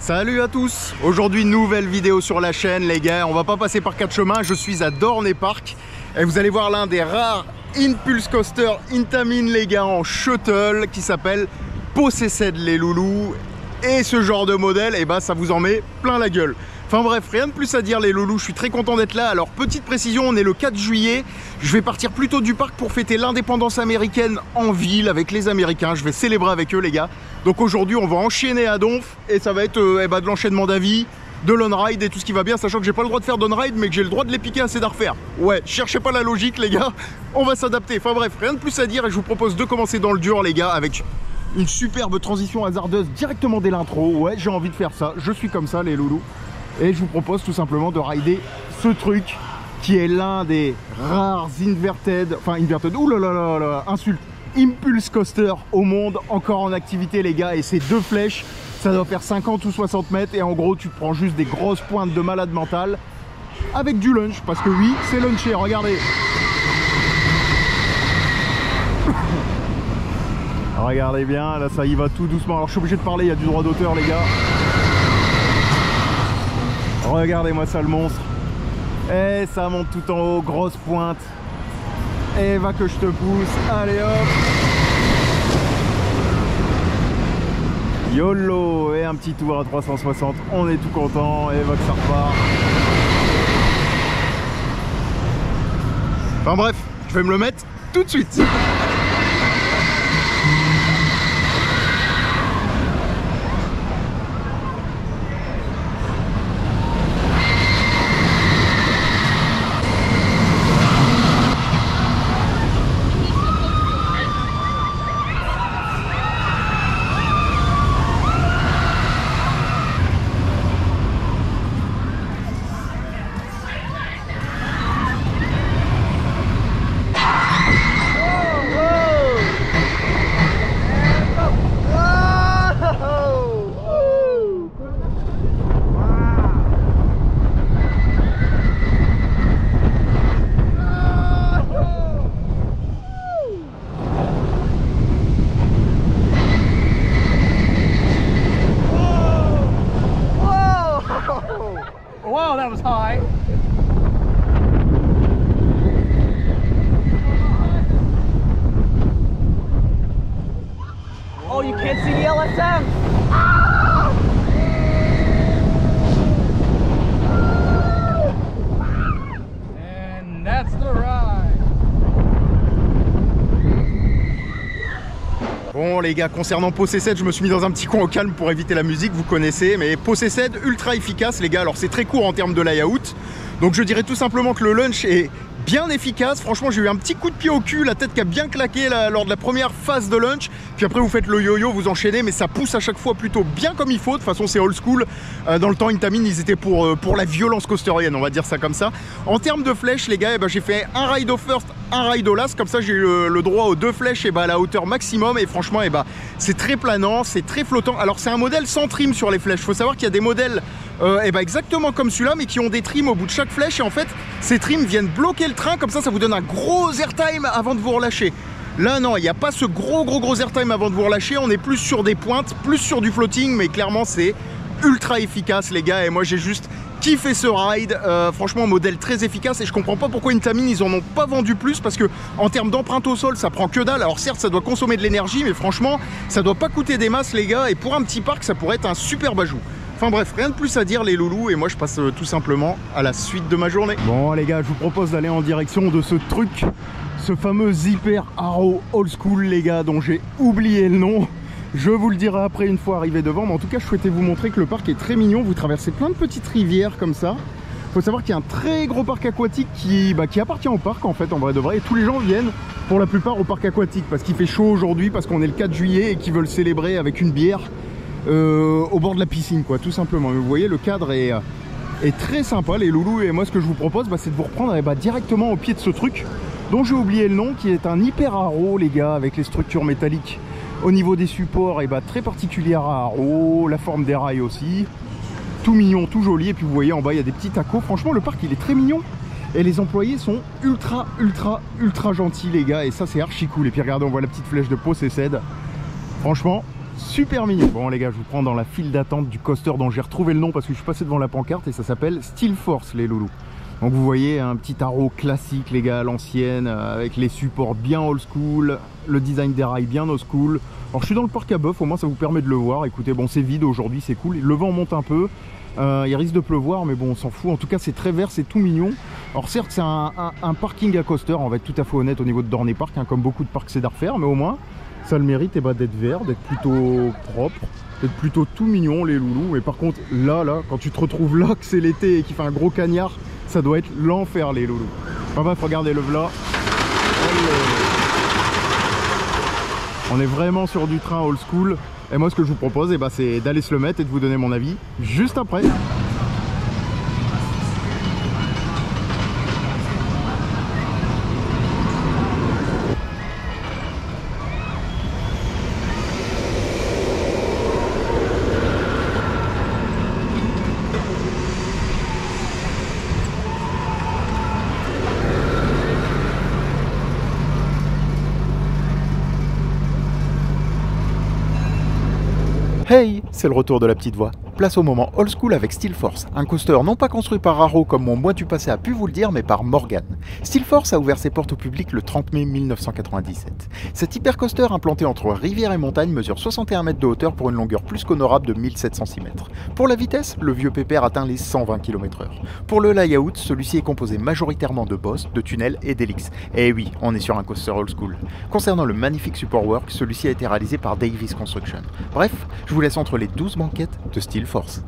Salut à tous. Aujourd'hui nouvelle vidéo sur la chaîne les gars. On va pas passer par quatre chemins. Je suis à Dorney Park et vous allez voir l'un des rares Impulse Coaster Intamin les gars en shuttle qui s'appelle Possessed les loulous. Et ce genre de modèle, et bah ça vous en met plein la gueule. Enfin bref, rien de plus à dire les loulous, je suis très content d'être là. Alors petite précision, on est le 4 juillet. Je vais partir plus tôt du parc pour fêter l'indépendance américaine en ville avec les Américains. Je vais célébrer avec eux les gars. Donc aujourd'hui on va enchaîner à Donf et ça va être de l'enchaînement d'avis, de l'on-ride et tout ce qui va bien, sachant que j'ai pas le droit de faire d'on-ride mais que j'ai le droit de les piquer à Cedar Fair. Ouais, cherchez pas la logique les gars, on va s'adapter. Enfin bref, rien de plus à dire et je vous propose de commencer dans le dur les gars avec une superbe transition hasardeuse directement dès l'intro. Ouais, j'ai envie de faire ça, je suis comme ça les loulous. Et je vous propose tout simplement de rider ce truc qui est l'un des rares inverted, oulala, insulte, Impulse Coaster au monde, encore en activité les gars. Et c'est deux flèches, ça doit faire 50 ou 60 mètres et en gros tu te prends juste des grosses pointes de malade mental avec du lunch, parce que oui, c'est lunché, regardez. Regardez bien, là ça y va tout doucement. Alors je suis obligé de parler, il y a du droit d'auteur les gars. Regardez-moi ça le monstre. Et ça monte tout en haut, grosse pointe. Et va que je te pousse. Allez hop. YOLO. Et un petit tour à 360. On est tout content. Et va que ça repart. Enfin bref, je vais me le mettre tout de suite. Wow, that was high. Oh, you can't see the LSM. And that's the ride. Bon les gars, concernant Possessed, je me suis mis dans un petit coin au calme pour éviter la musique, vous connaissez, mais Possessed ultra efficace les gars. Alors c'est très court en termes de layout, donc je dirais tout simplement que le lunch est bien efficace. Franchement j'ai eu un petit coup de pied au cul, la tête qui a bien claqué lors de la première phase de lunch, puis après vous faites le yo-yo, vous enchaînez, mais ça pousse à chaque fois plutôt bien comme il faut. De toute façon c'est old school, dans le temps Intamin ils étaient pour la violence coasterienne, on va dire ça comme ça. En termes de flèches les gars, j'ai fait un ride au first, un ride au last, comme ça j'ai eu le droit aux deux flèches à la hauteur maximum et franchement c'est très planant, c'est très flottant. Alors c'est un modèle sans trim sur les flèches, il faut savoir qu'il y a des modèles exactement comme celui-là mais qui ont des trims au bout de chaque flèche et en fait ces trims viennent bloquer le train, comme ça vous donne un gros airtime avant de vous relâcher. Là non, il n'y a pas ce gros airtime avant de vous relâcher, on est plus sur des pointes, plus sur du floating, mais clairement c'est ultra efficace les gars et moi j'ai juste kiffé ce ride. Franchement modèle très efficace et je comprends pas pourquoi Intamin ils en ont pas vendu plus, parce que en termes d'empreinte au sol ça prend que dalle. Alors certes ça doit consommer de l'énergie mais franchement ça doit pas coûter des masses les gars, et pour un petit parc ça pourrait être un super ajout. Enfin bref, rien de plus à dire les loulous et moi je passe tout simplement à la suite de ma journée. Bon les gars, je vous propose d'aller en direction de ce truc, ce fameux Hyper Arrow Old School les gars, dont j'ai oublié le nom. Je vous le dirai après une fois arrivé devant, mais en tout cas je souhaitais vous montrer que le parc est très mignon. Vous traversez plein de petites rivières comme ça. Il faut savoir qu'il y a un très gros parc aquatique qui appartient au parc en fait, en vrai de vrai, et tous les gens viennent pour la plupart au parc aquatique parce qu'il fait chaud aujourd'hui, parce qu'on est le 4 juillet et qu'ils veulent célébrer avec une bière au bord de la piscine quoi, tout simplement. Mais vous voyez, le cadre est très sympa les loulous, et moi ce que je vous propose c'est de vous reprendre directement au pied de ce truc dont j'ai oublié le nom, qui est un Hyper Arrow les gars, avec les structures métalliques au niveau des supports très particulière à Arrow, la forme des rails aussi, tout mignon, tout joli. Et puis vous voyez en bas il y a des petits tacos. Franchement le parc il est très mignon et les employés sont ultra gentils les gars, et ça c'est archi cool. Et puis regardez, on voit la petite flèche de Possessed. Franchement super mignon. Bon les gars, je vous prends dans la file d'attente du coaster dont j'ai retrouvé le nom parce que je suis passé devant la pancarte et ça s'appelle Steel Force les loulous. Donc vous voyez un petit tarot classique les gars à l'ancienne avec les supports bien old school, le design des rails bien old school. Alors je suis dans le parc à bœuf, au moins ça vous permet de le voir. Écoutez, bon c'est vide aujourd'hui, c'est cool, le vent monte un peu. Il risque de pleuvoir mais bon on s'en fout, en tout cas c'est très vert, c'est tout mignon. Alors certes c'est un parking à coaster, on va être tout à fait honnête au niveau de Dorney Park hein, comme beaucoup de parcs Cedar Fair, mais au moins ça le mérite d'être vert, d'être plutôt propre, d'être plutôt tout mignon les loulous. Mais par contre là quand tu te retrouves là que c'est l'été et qu'il fait un gros cagnard, ça doit être l'enfer les loulous. Enfin bref, regardez le v'là. On est vraiment sur du train old school. Et moi ce que je vous propose c'est d'aller se le mettre et de vous donner mon avis juste après. Hey, c'est le retour de la petite voix. Place au moment old school avec Steel Force, un coaster non pas construit par Arrow comme mon moi du passé a pu vous le dire, mais par Morgan. Steel Force a ouvert ses portes au public le 30 mai 1997. Cet hypercoaster implanté entre rivière et montagne mesure 61 mètres de hauteur pour une longueur plus qu'honorable de 1706 mètres. Pour la vitesse, le vieux pépère atteint les 120 km/h. Pour le layout, celui-ci est composé majoritairement de bosses, de tunnels et d'hélices. Et oui, on est sur un coaster old school. Concernant le magnifique support work, celui-ci a été réalisé par Davis Construction. Bref, je vous laisse entre les 12 banquettes de Steel Force.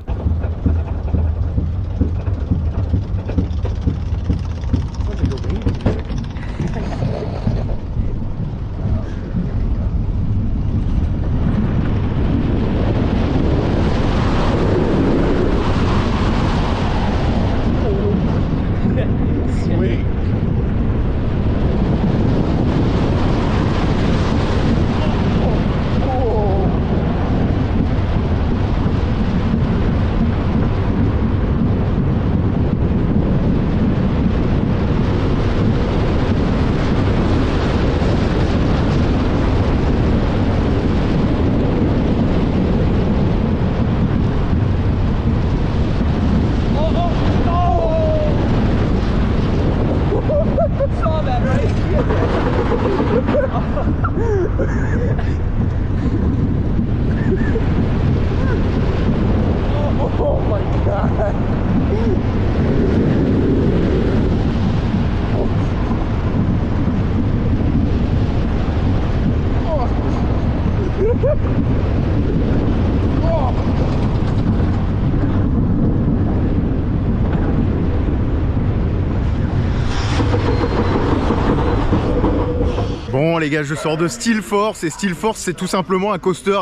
Bon les gars, je sors de Steel Force et Steel Force c'est tout simplement un coaster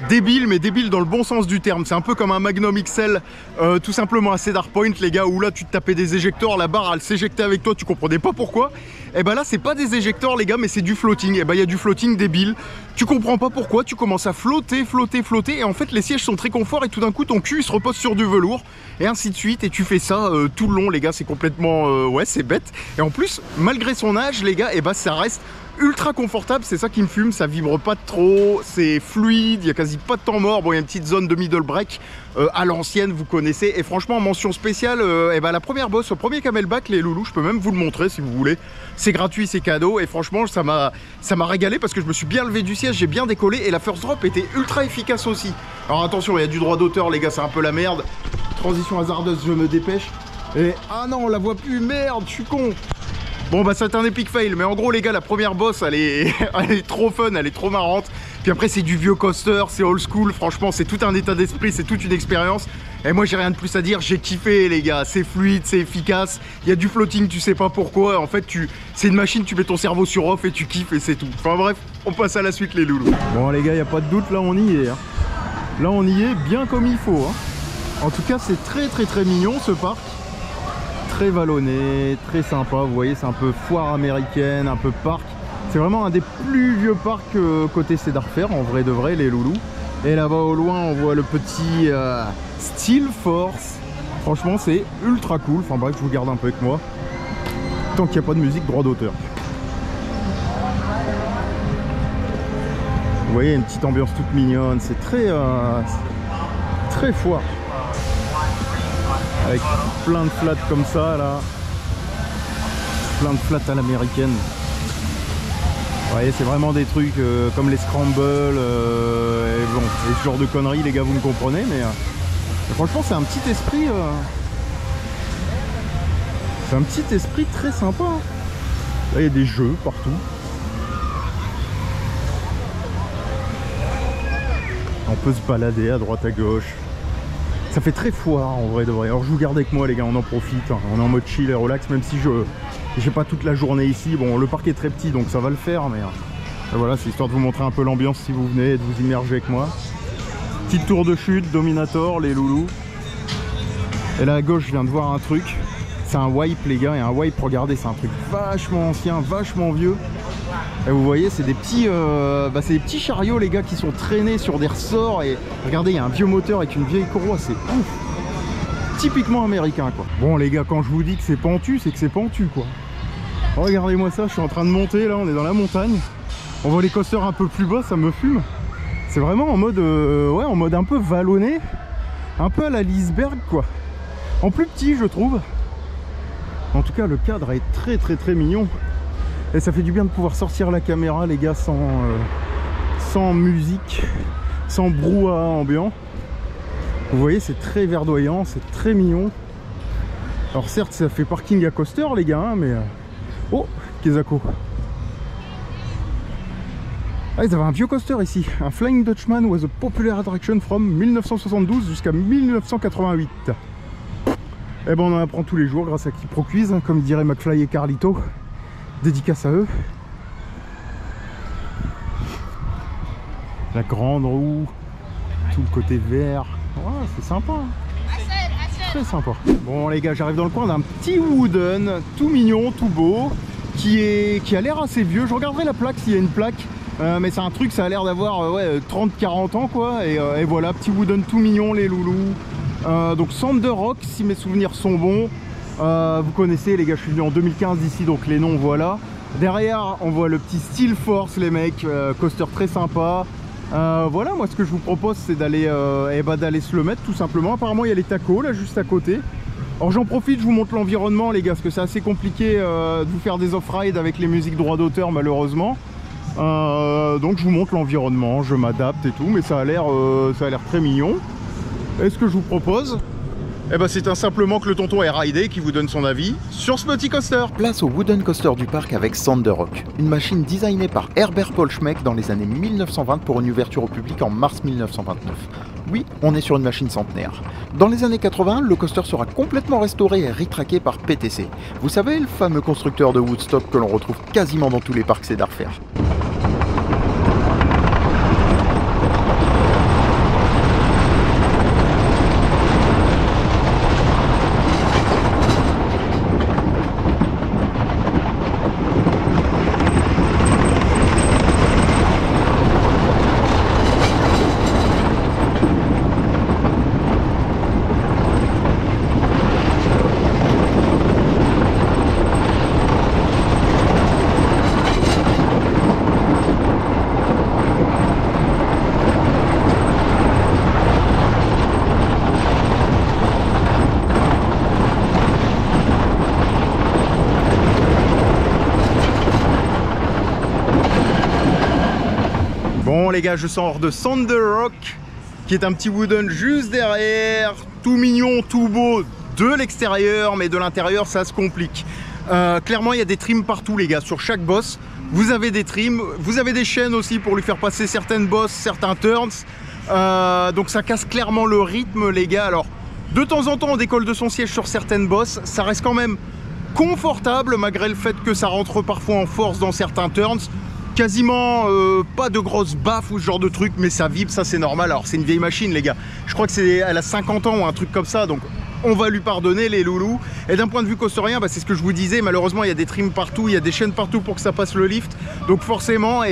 débile, mais débile dans le bon sens du terme. C'est un peu comme un Magnum XL tout simplement à Cedar Point les gars, où là tu te tapais des éjecteurs, la barre elle s'éjectait avec toi, tu comprenais pas pourquoi. Et là c'est pas des éjecteurs les gars, mais c'est du floating. Et il y a du floating débile, tu comprends pas pourquoi, tu commences à flotter et en fait les sièges sont très confort et tout d'un coup ton cul il se repose sur du velours et ainsi de suite, et tu fais ça tout le long les gars, c'est complètement ouais c'est bête. Et en plus malgré son âge les gars, ça reste ultra confortable, c'est ça qui me fume, ça vibre pas trop, c'est fluide, il y a quasi pas de temps mort. Bon, il y a une petite zone de middle break à l'ancienne, vous connaissez. Et franchement, mention spéciale, la première bosse au premier camelback, les loulous, je peux même vous le montrer si vous voulez. C'est gratuit, c'est cadeau, et franchement, ça m'a régalé parce que je me suis bien levé du siège, j'ai bien décollé, et la first drop était ultra efficace aussi. Alors attention, il y a du droit d'auteur, les gars, c'est un peu la merde. Transition hasardeuse, je me dépêche. Et ah non, on la voit plus, merde, je suis con. Bon c'est un epic fail, mais en gros les gars, la première boss elle est trop fun, elle est trop marrante. Puis après c'est du vieux coaster, c'est old school, franchement c'est tout un état d'esprit, c'est toute une expérience. Et moi j'ai rien de plus à dire, j'ai kiffé les gars, c'est fluide, c'est efficace, il y a du floating, tu sais pas pourquoi, en fait c'est une machine, tu mets ton cerveau sur off et tu kiffes et c'est tout. Enfin bref, on passe à la suite les loulous. Bon les gars, y a pas de doute, là on y est. Hein. Là on y est bien comme il faut. Hein. En tout cas c'est très mignon ce parc. Très vallonné, très sympa, vous voyez c'est un peu foire américaine, un peu parc. C'est vraiment un des plus vieux parcs côté Cedar Fair, en vrai de vrai les loulous. Et là-bas au loin on voit le petit Steel Force. Franchement c'est ultra cool, enfin bref je vous garde un peu avec moi. Tant qu'il n'y a pas de musique droit d'auteur. Vous voyez, une petite ambiance toute mignonne, c'est très foire. Avec plein de flats comme ça là. Plein de flats à l'américaine. Vous voyez, c'est vraiment des trucs comme les scrambles et bon, et ce genre de conneries, les gars, vous me comprenez, mais franchement, c'est un petit esprit. C'est un petit esprit très sympa. Là, il y a des jeux partout. On peut se balader à droite à gauche. Ça fait très foire en vrai de vrai. Alors je vous garde avec moi les gars, on en profite. Hein. On est en mode chill et relax, même si j'ai pas toute la journée ici. Bon, le parc est très petit donc ça va le faire, mais voilà, c'est histoire de vous montrer un peu l'ambiance si vous venez et de vous immerger avec moi. Petite tour de chute, Dominator, les loulous. Et là à gauche, je viens de voir un truc. C'est un wipe les gars, et un wipe, regardez, c'est un truc vachement ancien, vachement vieux. Et vous voyez, c'est des petits chariots les gars qui sont traînés sur des ressorts. Et regardez, il y a un vieux moteur avec une vieille courroie, c'est ouf. Typiquement américain quoi. Bon les gars, quand je vous dis que c'est pentu, c'est que c'est pentu quoi. Regardez-moi ça, je suis en train de monter là, on est dans la montagne. On voit les coasters un peu plus bas, ça me fume. C'est vraiment en mode, ouais, en mode un peu vallonné. Un peu à la Liseberg quoi. En plus petit je trouve. En tout cas le cadre est très mignon. Et ça fait du bien de pouvoir sortir la caméra les gars sans musique, sans brouhaha ambiant. Vous voyez, c'est très verdoyant, c'est très mignon. Alors certes ça fait parking à coaster les gars, hein, mais... Oh, Kezako. Ah, ils avaient un vieux coaster ici. Un Flying Dutchman was a popular attraction from 1972 jusqu'à 1988. Et ben on en apprend tous les jours grâce à Kiproquiz, hein, comme diraient McFly et Carlito. Dédicace à eux. La grande roue, tout le côté vert. Ouais, c'est sympa. Très sympa. Bon les gars, j'arrive dans le coin d'un petit wooden, tout mignon, tout beau, qui a l'air assez vieux. Je regarderai la plaque s'il y a une plaque. Mais c'est un truc, ça a l'air d'avoir ouais, 30-40 ans quoi. Et voilà, petit wooden tout mignon les loulous. Donc Thunder Rock, si mes souvenirs sont bons. Vous connaissez les gars, je suis venu en 2015 ici, donc les noms voilà. Derrière on voit le petit Steel Force les mecs, coaster très sympa. Voilà, moi ce que je vous propose c'est d'aller d'aller se le mettre tout simplement. Apparemment il y a les tacos là juste à côté. Alors j'en profite, je vous montre l'environnement les gars, parce que c'est assez compliqué de vous faire des off-ride avec les musiques droit d'auteur malheureusement. Donc je vous montre l'environnement, je m'adapte et tout, mais ça a l'air très mignon. Et ce que je vous propose, eh ben c'est simplement que le tonton est ridé qui vous donne son avis sur ce petit coaster. Place au wooden coaster du parc avec Thunder Rock, une machine designée par Herbert Paul Schmeck dans les années 1920 pour une ouverture au public en mars 1929. Oui, on est sur une machine centenaire. Dans les années 80, le coaster sera complètement restauré et retraqué par PTC. Vous savez, le fameux constructeur de Woodstock que l'on retrouve quasiment dans tous les parcs Cedar Fair. Bon les gars, je sors de Thunder Rock, qui est un petit wooden juste derrière, tout mignon, tout beau de l'extérieur, mais de l'intérieur ça se complique. Clairement il y a des trims partout les gars, sur chaque boss vous avez des trims, vous avez des chaînes aussi pour lui faire passer certaines bosses, certains turns, donc ça casse clairement le rythme les gars. Alors de temps en temps on décolle de son siège sur certaines bosses, ça reste quand même confortable malgré le fait que ça rentre parfois en force dans certains turns. Quasiment pas de grosses baffes ou ce genre de truc, mais ça vibre, ça c'est normal. Alors c'est une vieille machine les gars, je crois que elle a 50 ans ou un truc comme ça, donc on va lui pardonner les loulous. Et d'un point de vue coasterien, bah, c'est ce que je vous disais, malheureusement il y a des trims partout, il y a des chaînes partout pour que ça passe le lift, donc forcément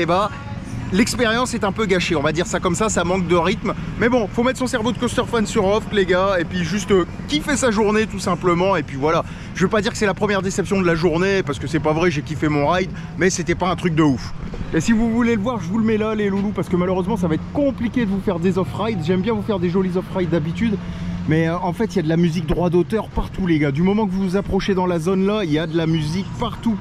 l'expérience est un peu gâchée, on va dire ça comme ça manque de rythme. Mais bon, faut mettre son cerveau de coaster fan sur off, les gars, et puis juste kiffer sa journée tout simplement. Et puis voilà, je veux pas dire que c'est la première déception de la journée, parce que c'est pas vrai, j'ai kiffé mon ride, mais c'était pas un truc de ouf. Et si vous voulez le voir, je vous le mets là, les loulous, parce que malheureusement, ça va être compliqué de vous faire des off-rides. J'aime bien vous faire des jolis off-rides d'habitude. Mais en fait, il y a de la musique droit d'auteur partout, les gars. Du moment que vous vous approchez dans la zone là, il y a de la musique partout.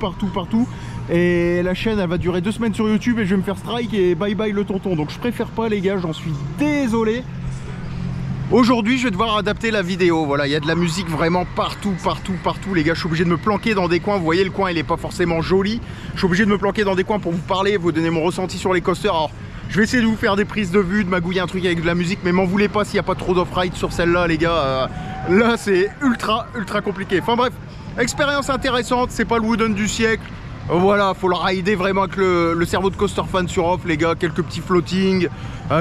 Et la chaîne, elle va durer 2 semaines sur YouTube et je vais me faire strike et bye bye le tonton. Donc je préfère pas, les gars, j'en suis désolé. Aujourd'hui, je vais devoir adapter la vidéo. Voilà, il y a de la musique vraiment partout, les gars. Je suis obligé de me planquer dans des coins. Vous voyez, le coin, il est pas forcément joli. Je suis obligé de me planquer dans des coins pour vous parler, vous donner mon ressenti sur les coasters. Alors, je vais essayer de vous faire des prises de vue, de magouiller un truc avec de la musique, mais m'en voulez pas s'il n'y a pas trop d'off-ride sur celle-là, les gars. Là, c'est ultra compliqué. Enfin bref, expérience intéressante, c'est pas le wooden du siècle. Voilà, faut le rider vraiment avec le cerveau de coaster fan sur off, les gars. Quelques petits floatings,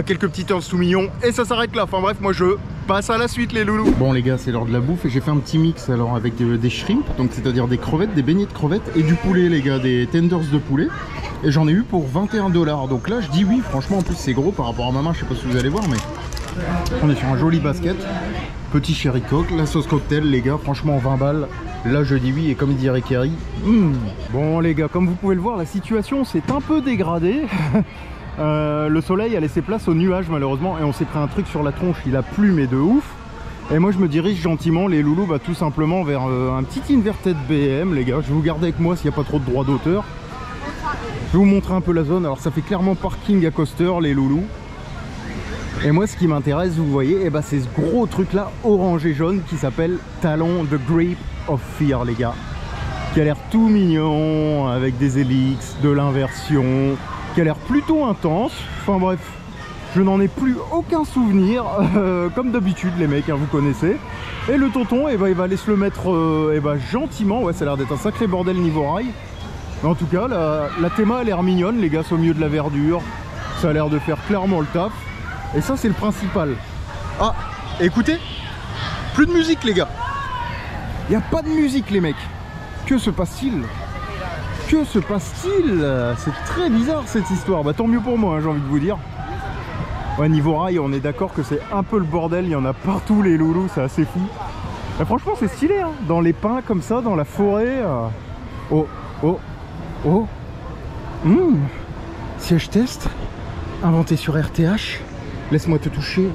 quelques petits turns tout mignons, et ça s'arrête là. Enfin bref, moi je passe à la suite, les loulous. Bon, les gars, c'est l'heure de la bouffe et j'ai fait un petit mix alors avec des shrimps, donc c'est-à-dire des crevettes, des beignets de crevettes et du poulet, les gars, des tenders de poulet. Et j'en ai eu pour 21 $. Donc là, je dis oui, franchement, en plus c'est gros par rapport à ma main, je sais pas si vous allez voir, mais on est sur un joli basket. Petit sherry coke, la sauce cocktail, les gars, franchement 20 balles. Là, je dis oui, et comme dirait Kerry, Bon, les gars, comme vous pouvez le voir, la situation s'est un peu dégradée. Le soleil a laissé place aux nuages, malheureusement, et on s'est pris un truc sur la tronche. Il a plu, mais de ouf. Et moi, je me dirige gentiment, les loulous, tout simplement vers un petit inverted BM, les gars. Je vais vous garder avec moi s'il n'y a pas trop de droits d'auteur. Je vais vous montrer un peu la zone. Alors, ça fait clairement parking à coaster, les loulous. Et moi, ce qui m'intéresse, vous voyez, c'est ce gros truc là, orange et jaune, qui s'appelle Talon The Grip of Fear, les gars. Qui a l'air tout mignon, avec des hélix, de l'inversion, qui a l'air plutôt intense. Enfin bref, je n'en ai plus aucun souvenir, comme d'habitude, les mecs, hein, vous connaissez. Et le tonton, il va aller se le mettre gentiment. Ouais, ça a l'air d'être un sacré bordel niveau rail. Mais en tout cas, la théma a l'air mignonne, les gars, au milieu de la verdure. Ça a l'air de faire clairement le taf. Et ça, c'est le principal. Ah, écoutez, plus de musique, les gars. Il n'y a pas de musique, les mecs. Que se passe-t-il? Que se passe-t-il? C'est très bizarre, cette histoire. Tant mieux pour moi, hein, j'ai envie de vous dire. Ouais, niveau rail, on est d'accord que c'est un peu le bordel. Il y en a partout, les loulous, c'est assez fou. Mais franchement, c'est stylé, hein. Dans les pins, comme ça, dans la forêt. Oh. Siège test, inventé sur RTH. Laisse-moi te toucher.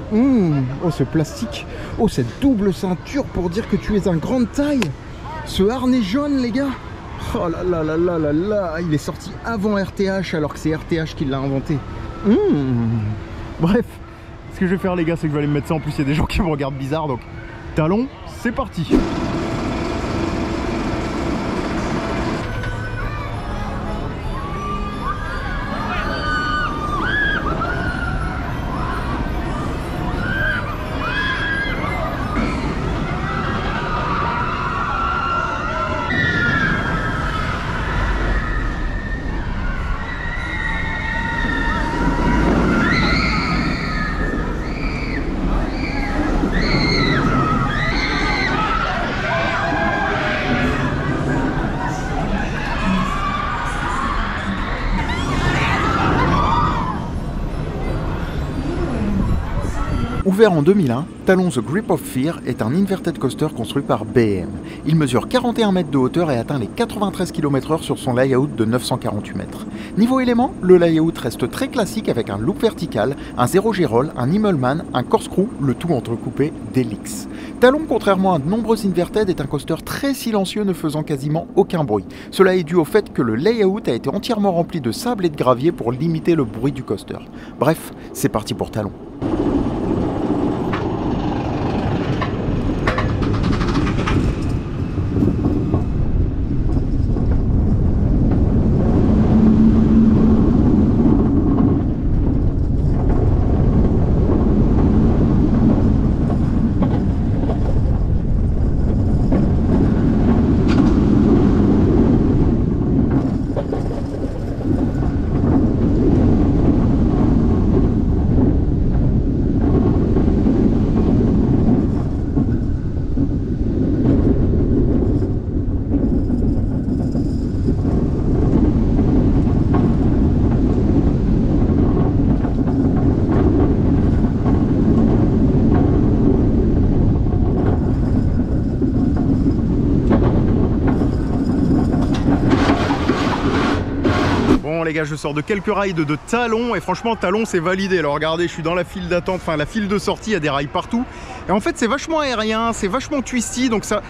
Oh, ce plastique. Oh, cette double ceinture pour dire que tu es un grande taille. Ce harnais jaune, les gars. Oh là là. Il est sorti avant RTH alors que c'est RTH qui l'a inventé. Bref, ce que je vais faire, les gars, c'est que je vais aller me mettre ça. En plus, il y a des gens qui me regardent bizarre. Donc, talon, c'est parti. Ouvert en 2001, Talon The Grip of Fear est un inverted coaster construit par BM. Il mesure 41 mètres de hauteur et atteint les 93 km/h sur son layout de 948 mètres. Niveau éléments, le layout reste très classique avec un loop vertical, un zéro G-roll, un Immelman, un corkscrew, le tout entrecoupé d'hélix. Talon, contrairement à de nombreux inverted, est un coaster très silencieux ne faisant quasiment aucun bruit. Cela est dû au fait que le layout a été entièrement rempli de sable et de gravier pour limiter le bruit du coaster. Bref, c'est parti pour Talon. Bon les gars, je sors de quelques rides de talons et franchement talons c'est validé. Alors regardez, je suis dans la file d'attente, enfin la file de sortie, il y a des rails partout. Et en fait c'est vachement aérien, c'est vachement twisty, donc ça...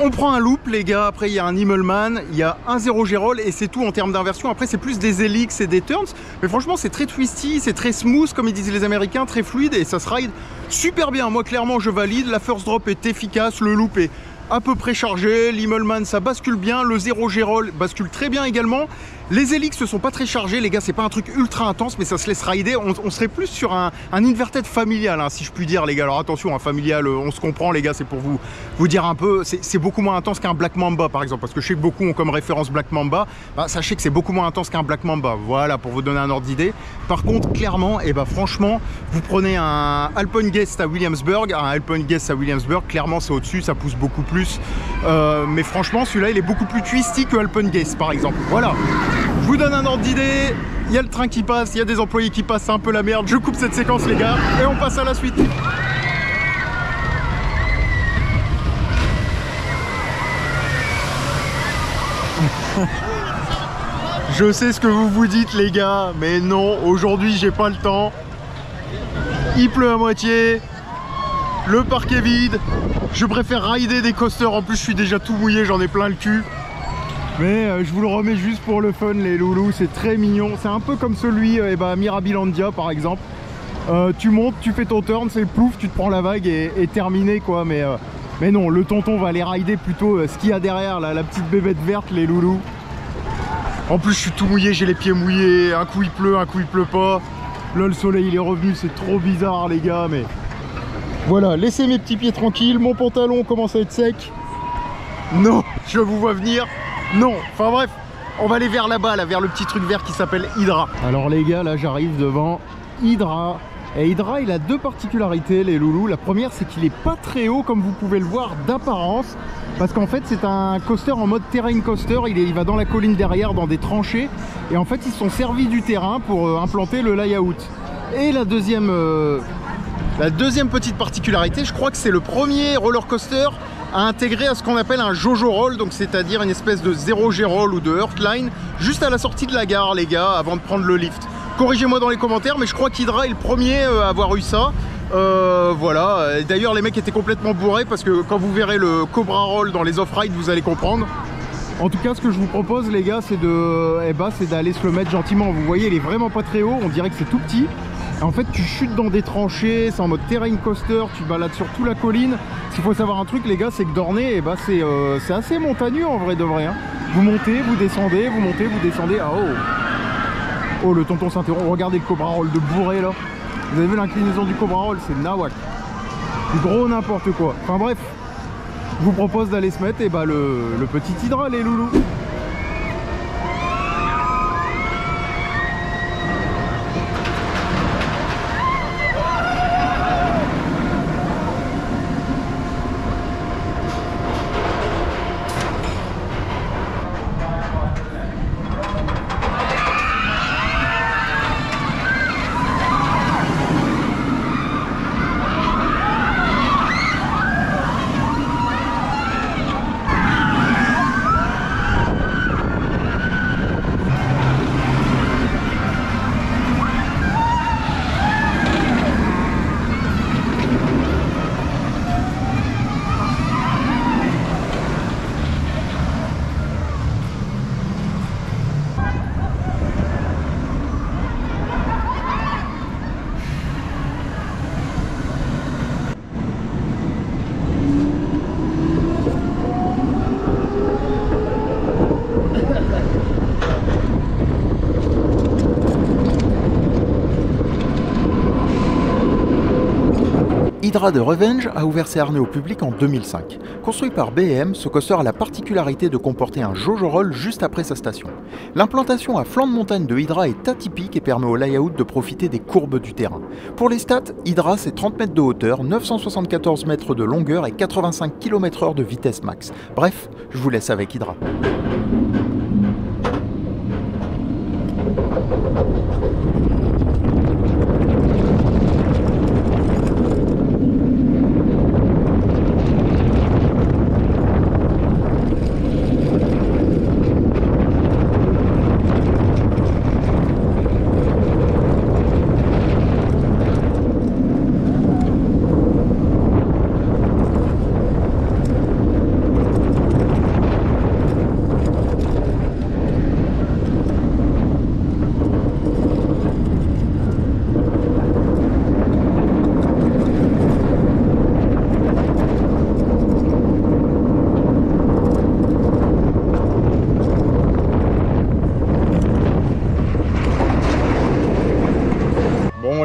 On prend un loop les gars, après il y a un Immelman, il y a un 0G roll et c'est tout en termes d'inversion. Après c'est plus des helix et des turns, mais franchement c'est très twisty, c'est très smooth comme ils disent les Américains, très fluide et ça se ride super bien. Moi clairement je valide, la first drop est efficace, le loop est à peu près chargé, l'Immelman ça bascule bien, le 0G roll bascule très bien également. Les helix ne sont pas très chargés les gars, c'est pas un truc ultra intense mais ça se laisse rider. On serait plus sur un inverted familial hein, si je puis dire les gars. Alors attention, un familial on se comprend les gars, c'est pour vous dire un peu, c'est beaucoup moins intense qu'un Black Mamba par exemple, parce que je sais que beaucoup ont comme référence Black Mamba. Bah, sachez que c'est beaucoup moins intense qu'un Black Mamba, voilà pour vous donner un ordre d'idée. Par contre clairement, et bah franchement, vous prenez un Alpenguest à Williamsburg, clairement c'est au-dessus, ça pousse beaucoup plus. Mais franchement celui-là il est beaucoup plus twisty que Alpenguest par exemple, voilà. Je vous donne un ordre d'idée, il y a le train qui passe, il y a des employés qui passent, c'est un peu la merde. Je coupe cette séquence les gars et on passe à la suite. Je sais ce que vous vous dites les gars, mais non, aujourd'hui j'ai pas le temps. Il pleut à moitié, le parc est vide, je préfère rider des coasters, en plus je suis déjà tout mouillé, j'en ai plein le cul. Mais je vous le remets juste pour le fun les loulous, c'est très mignon. C'est un peu comme celui à Mirabilandia par exemple. Tu montes, tu fais ton turn, c'est plouf, tu te prends la vague et terminé quoi. Mais non, le tonton va aller rider plutôt ce qu'il y a derrière, là, la petite bébête verte les loulous. En plus je suis tout mouillé, j'ai les pieds mouillés, un coup il pleut pas. Là le soleil il est revenu, c'est trop bizarre les gars, mais... Voilà, laissez mes petits pieds tranquilles, mon pantalon commence à être sec. Non, je vous vois venir. Non, enfin bref, on va aller vers là-bas, là, vers le petit truc vert qui s'appelle Hydra. Alors les gars, là j'arrive devant Hydra. Et Hydra, il a deux particularités les loulous. La première, c'est qu'il est pas très haut comme vous pouvez le voir d'apparence. Parce qu'en fait, c'est un coaster en mode terrain coaster. Il va dans la colline derrière, dans des tranchées. Et en fait, ils se sont servis du terrain pour implanter le layout. Et la deuxième petite particularité, je crois que c'est le premier roller coaster à intégrer à ce qu'on appelle un Jojo Roll, donc c'est-à-dire une espèce de 0G Roll ou de Earthline, juste à la sortie de la gare les gars, avant de prendre le lift. Corrigez-moi dans les commentaires, mais je crois qu'Hydra est le premier à avoir eu ça. Voilà, d'ailleurs les mecs étaient complètement bourrés parce que quand vous verrez le Cobra Roll dans les off-ride, vous allez comprendre. En tout cas, ce que je vous propose les gars, c'est d'aller se le mettre gentiment. Vous voyez, il est vraiment pas très haut, on dirait que c'est tout petit. En fait tu chutes dans des tranchées, c'est en mode terrain coaster, tu balades sur toute la colline. S'il faut savoir un truc les gars, c'est que Dornay c'est assez montagneux en vrai de vrai hein. Vous montez, vous descendez, vous montez, vous descendez. Ah oh, le tonton s'interrompt, regardez le Cobra Roll de bourré là. Vous avez vu l'inclinaison du Cobra Roll, c'est nawak. Du gros n'importe quoi. Enfin bref, je vous propose d'aller se mettre le petit Hydra les loulous. Hydra de Revenge a ouvert ses harnais au public en 2005. Construit par BM, ce coaster a la particularité de comporter un Jojo Roll juste après sa station. L'implantation à flanc de montagne de Hydra est atypique et permet au layout de profiter des courbes du terrain. Pour les stats, Hydra c'est 30 mètres de hauteur, 974 mètres de longueur et 85 km/h de vitesse max. Bref, je vous laisse avec Hydra.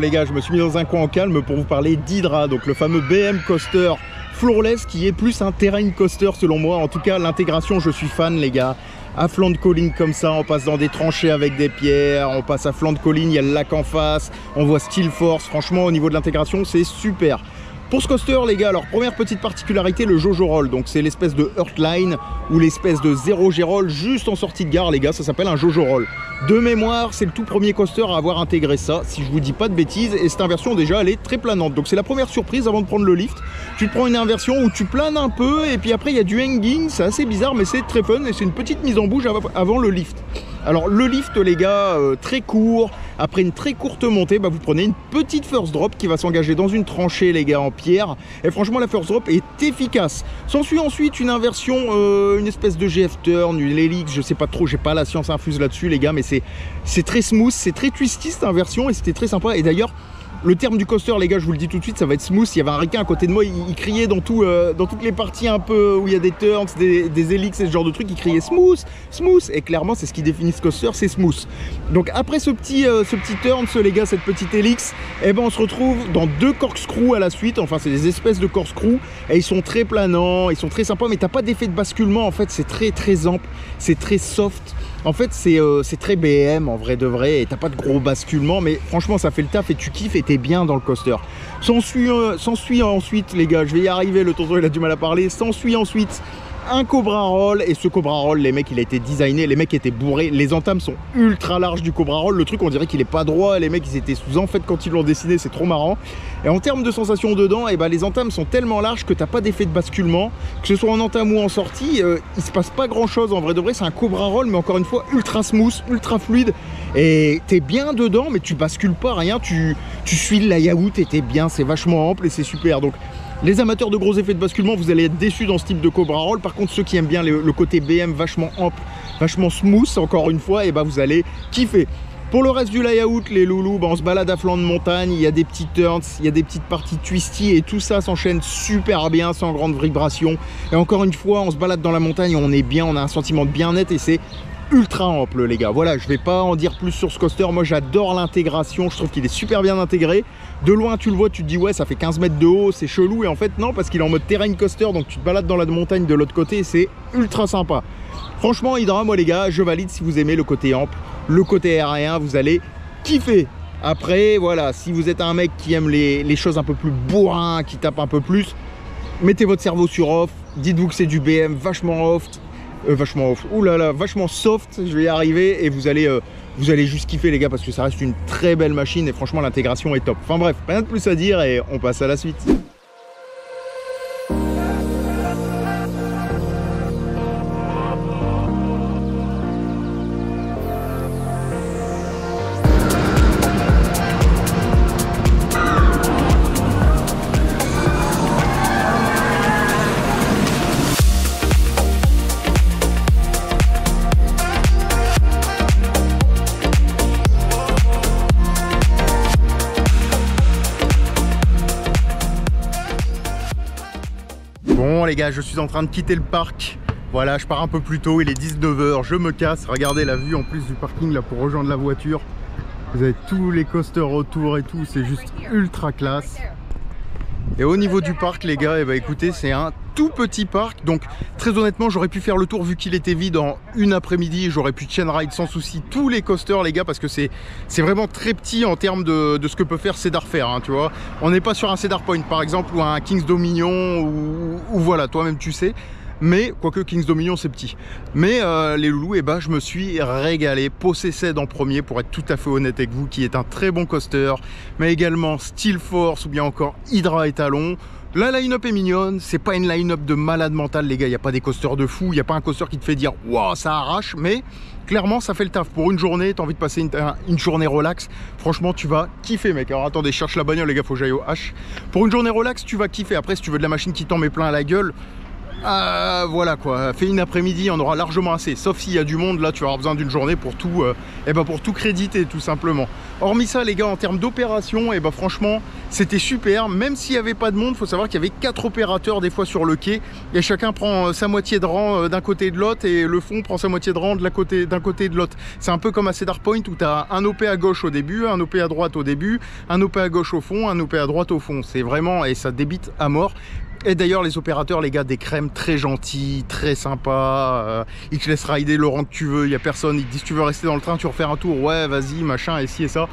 les gars, je me suis mis dans un coin en calme pour vous parler d'Hydra, donc le fameux BM Coaster Floorless qui est plus un terrain coaster selon moi. En tout cas, l'intégration, je suis fan les gars. À flanc de colline comme ça, on passe dans des tranchées avec des pierres, on passe à flanc de colline, il y a le lac en face, on voit Steel Force. Franchement, au niveau de l'intégration, c'est super. Pour ce coaster les gars, alors première petite particularité, le Jojo Roll, donc c'est l'espèce de Heartline ou l'espèce de 0G Roll juste en sortie de gare les gars, ça s'appelle un Jojo Roll. De mémoire, c'est le tout premier coaster à avoir intégré ça, si je vous dis pas de bêtises, et cette inversion déjà elle est très planante, donc c'est la première surprise avant de prendre le lift. Tu te prends une inversion où tu planes un peu et puis après il y a du hanging, c'est assez bizarre mais c'est très fun et c'est une petite mise en bouche avant le lift. Alors le lift les gars, très court, après une très courte montée, bah, vous prenez une petite first drop qui va s'engager dans une tranchée les gars en pierre, et franchement la first drop est efficace. S'ensuit ensuite une inversion, une espèce de GF turn, une helix, je sais pas trop, j'ai pas la science infuse là-dessus les gars, mais c'est très smooth, c'est très twisty cette inversion et c'était très sympa. Et d'ailleurs le terme du coaster les gars, je vous le dis tout de suite, ça va être smooth. Il y avait un requin à côté de moi, il criait dans toutes les parties un peu où il y a des turns, des helix et ce genre de trucs, il criait smooth, smooth, et clairement c'est ce qui définit ce coaster, c'est smooth. Donc après ce petit turn, les gars, cette petite helix, et ben on se retrouve dans deux corkscrews à la suite. Enfin c'est des espèces de corkscrews et ils sont très planants, ils sont très sympas, mais t'as pas d'effet de basculement en fait, c'est très ample, c'est très soft. En fait c'est très BM en vrai de vrai, et t'as pas de gros basculement, mais franchement ça fait le taf et tu kiffes et t'es bien dans le coaster. S'ensuit ensuite les gars, je vais y arriver, le tonton il a du mal à parler, s'ensuit ensuite un Cobra Roll, et ce Cobra Roll les mecs il a été designé, les mecs étaient bourrés, les entames sont ultra larges du Cobra Roll, le truc on dirait qu'il est pas droit, les mecs ils étaient sous en fait quand ils l'ont dessiné, c'est trop marrant. Et en termes de sensations dedans, et ben les entames sont tellement larges que t'as pas d'effet de basculement, que ce soit en entame ou en sortie, il se passe pas grand chose en vrai de vrai, c'est un Cobra Roll mais encore une fois ultra smooth, ultra fluide, et t'es bien dedans mais tu bascules pas rien, tu suis le layout et t'es bien, c'est vachement ample et c'est super. Donc les amateurs de gros effets de basculement, vous allez être déçus dans ce type de Cobra Roll. Par contre, ceux qui aiment bien le côté BM vachement ample, vachement smooth, encore une fois, et bah vous allez kiffer. Pour le reste du layout, les loulous, bah on se balade à flanc de montagne, il y a des petits turns, il y a des petites parties twisty, et tout ça s'enchaîne super bien, sans grande vibration. Et encore une fois, on se balade dans la montagne, on est bien, on a un sentiment de bien-être, et c'est ultra ample les gars. Voilà, je vais pas en dire plus sur ce coaster, moi j'adore l'intégration, je trouve qu'il est super bien intégré. De loin tu le vois, tu te dis ouais ça fait 15 mètres de haut, c'est chelou, et en fait non, parce qu'il est en mode terrain coaster, donc tu te balades dans la montagne de l'autre côté et c'est ultra sympa. Franchement Hydra, moi les gars, je valide. Si vous aimez le côté ample, le côté aérien, vous allez kiffer. Après voilà, si vous êtes un mec qui aime les choses un peu plus bourrin, qui tape un peu plus, mettez votre cerveau sur off, dites-vous que c'est du BM vachement vachement soft, je vais y arriver, et vous allez juste kiffer les gars, parce que ça reste une très belle machine et franchement l'intégration est top. Enfin bref, rien de plus à dire et on passe à la suite. Bon les gars, je suis en train de quitter le parc. Voilà, je pars un peu plus tôt, il est 19 h, je me casse. Regardez la vue en plus du parking là pour rejoindre la voiture. Vous avez tous les coasters autour et tout, c'est juste ultra classe. Et au niveau du parc les gars, bah écoutez, c'est un tout petit parc, donc très honnêtement j'aurais pu faire le tour vu qu'il était vide en une après-midi. J'aurais pu chain ride sans souci tous les coasters les gars, parce que c'est vraiment très petit en termes de ce que peut faire Cedar Fair, hein, tu vois. On n'est pas sur un Cedar Point par exemple, ou un Kings Dominion, ou voilà, toi-même tu sais. Mais, quoique Kings Dominion c'est petit. Mais les loulous, et bah je me suis régalé. Possessed en premier, pour être tout à fait honnête avec vous, qui est un très bon coaster. Mais également Steel Force ou bien encore Hydra Étalon. La line-up est mignonne, c'est pas une line-up de malade mental les gars, il n'y a pas des coasters de fou, il n'y a pas un coaster qui te fait dire « Wow, ça arrache », mais clairement ça fait le taf. Pour une journée, tu as envie de passer une journée relax, franchement tu vas kiffer mec. Alors attendez, je cherche la bagnole les gars, faut que j'aille au H. Pour une journée relax, tu vas kiffer. Après si tu veux de la machine qui t'en met plein à la gueule, Voilà quoi, fait une après-midi, on aura largement assez. Sauf s'il y a du monde, là tu auras besoin d'une journée pour tout, pour tout créditer tout simplement. Hormis ça les gars, en termes d'opération, franchement c'était super. Même s'il n'y avait pas de monde, il faut savoir qu'il y avait 4 opérateurs des fois sur le quai. Et chacun prend sa moitié de rang d'un côté et de l'autre. Et le fond prend sa moitié de rang d'un côté et de l'autre. C'est un peu comme à Cedar Point où tu as un OP à gauche au début, un OP à droite au début, un OP à gauche au fond, un OP à droite au fond. C'est vraiment, et ça débite à mort. Et d'ailleurs les opérateurs les gars, des crèmes très gentils, très sympas, ils te laissent rider le rang que tu veux, il n'y a personne, ils te disent tu veux rester dans le train, tu veux refaire un tour, ouais vas-y machin et ci et ça.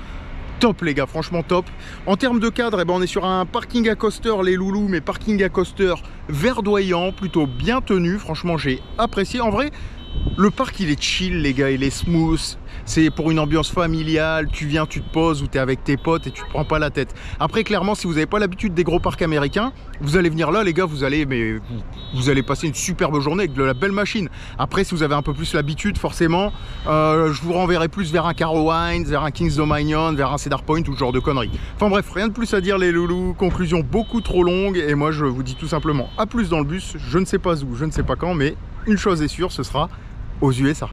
Top les gars, franchement top. En termes de cadre, on est sur un parking à coaster les loulous, mais parking à coaster verdoyant, plutôt bien tenu, franchement j'ai apprécié. En vrai, le parc il est chill les gars, il est smooth. C'est pour une ambiance familiale, tu viens, tu te poses ou tu es avec tes potes et tu te prends pas la tête. Après clairement si vous n'avez pas l'habitude des gros parcs américains, vous allez venir là les gars, vous allez passer une superbe journée avec de la belle machine. Après si vous avez un peu plus l'habitude forcément, je vous renverrai plus vers un Carowinds, vers un Kings Dominion, vers un Cedar Point ou ce genre de conneries. Enfin bref, rien de plus à dire les loulous, conclusion beaucoup trop longue et moi je vous dis tout simplement à plus dans le bus, je ne sais pas où, je ne sais pas quand, mais une chose est sûre, ce sera aux USA.